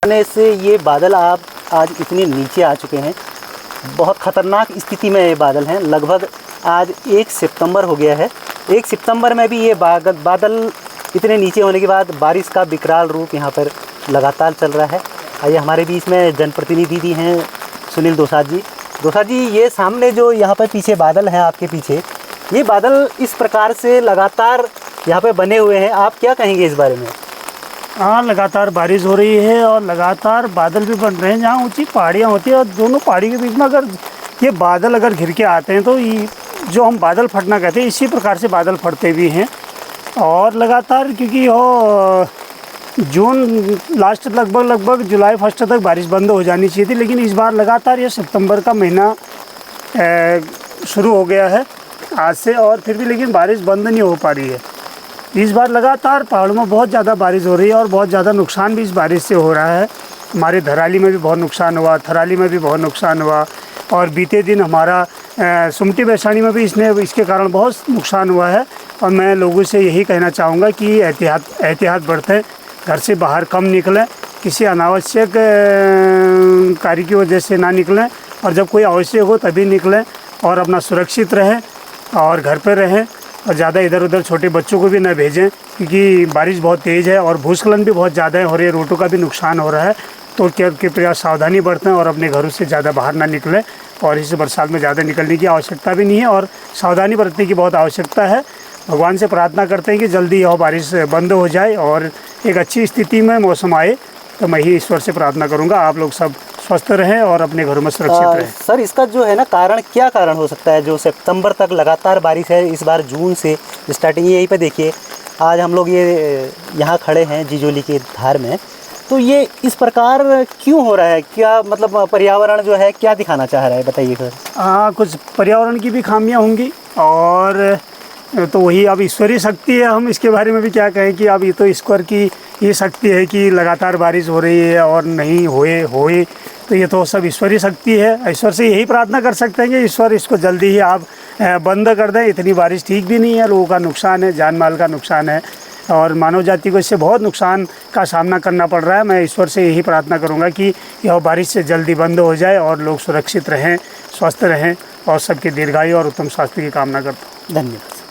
आने से ये बादल आप आज इतने नीचे आ चुके हैं, बहुत ख़तरनाक स्थिति में ये बादल हैं। लगभग आज 1 सितंबर हो गया है। 1 सितंबर में भी ये बादल इतने नीचे होने के बाद बारिश का विकराल रूप यहाँ पर लगातार चल रहा है। आइए, हमारे बीच में जनप्रतिनिधि भी हैं सुनील दोसांझ जी। दोसांझ जी, ये सामने जो यहाँ पर पीछे बादल हैं, आपके पीछे ये बादल इस प्रकार से लगातार यहाँ पे बने हुए हैं, आप क्या कहेंगे इस बारे में? हाँ, लगातार बारिश हो रही है और लगातार बादल भी बन रहे हैं। जहाँ ऊंची पहाड़ियाँ होती हैं और दोनों पहाड़ी के बीच में अगर ये बादल अगर घिर के आते हैं तो ये जो हम बादल फटना कहते हैं, इसी प्रकार से बादल फटते भी हैं। और लगातार, क्योंकि वो जून लास्ट लगभग जुलाई फर्स्ट तक बारिश बंद हो जानी चाहिए थी, लेकिन इस बार लगातार ये सितंबर का महीना शुरू हो गया है आज से, और फिर भी लेकिन बारिश बंद नहीं हो पा रही है। इस बार लगातार पहाड़ों में बहुत ज़्यादा बारिश हो रही है और बहुत ज़्यादा नुकसान भी इस बारिश से हो रहा है। हमारे धराली में भी बहुत नुकसान हुआ, थराली में भी बहुत नुकसान हुआ, और बीते दिन हमारा सुमटी बैसाणी में भी इसके कारण बहुत नुकसान हुआ है। और मैं लोगों से यही कहना चाहूँगा कि एहतियात बरतें, घर से बाहर कम निकलें, किसी अनावश्यक कार्य की वजह से ना निकलें, और जब कोई आवश्यक हो तभी निकलें, और अपना सुरक्षित रहें और घर पर रहें, और ज़्यादा इधर उधर छोटे बच्चों को भी न भेजें, क्योंकि बारिश बहुत तेज़ है और भूस्खलन भी बहुत ज़्यादा हो रही है, रोडों का भी नुकसान हो रहा है। तो कृपया सावधानी बरतें और अपने घरों से ज़्यादा बाहर ना निकलें, और इस बरसात में ज़्यादा निकलने की आवश्यकता भी नहीं है और सावधानी बरतने की बहुत आवश्यकता है। भगवान से प्रार्थना करते हैं कि जल्दी यह बारिश बंद हो जाए और एक अच्छी स्थिति में मौसम आए। तो मैं ही ईश्वर से प्रार्थना करूँगा, आप लोग सब स्वस्थ रहें और अपने घरों में सुरक्षित रहें। सर, इसका जो है ना कारण, क्या कारण हो सकता है जो सितंबर तक लगातार बारिश है? इस बार जून से स्टार्टिंग, यहीं पे देखिए, आज हम लोग ये यहाँ खड़े हैं जिजोली के धार में, तो ये इस प्रकार क्यों हो रहा है? क्या मतलब पर्यावरण जो है क्या दिखाना चाह रहा है, बताइए सर। हाँ, कुछ पर्यावरण की भी खामियां होंगी, और तो वही अब ईश्वरीय शक्ति है। हम इसके बारे में भी क्या कहें कि अब ये तो ईश्वर की ये शक्ति है कि लगातार बारिश हो रही है और नहीं होए, तो ये तो सब ईश्वरीय शक्ति है। ईश्वर से यही प्रार्थना कर सकते हैं कि ईश्वर इसको जल्दी ही आप बंद कर दें। इतनी बारिश ठीक भी नहीं है, लोगों का नुकसान है, जान माल का नुकसान है, और मानव जाति को इससे बहुत नुकसान का सामना करना पड़ रहा है। मैं ईश्वर से यही प्रार्थना करूंगा कि यह बारिश से जल्दी बंद हो जाए और लोग सुरक्षित रहें, स्वस्थ रहें, और सबके दीर्घायु और उत्तम स्वास्थ्य की कामना करता हूँ। धन्यवाद।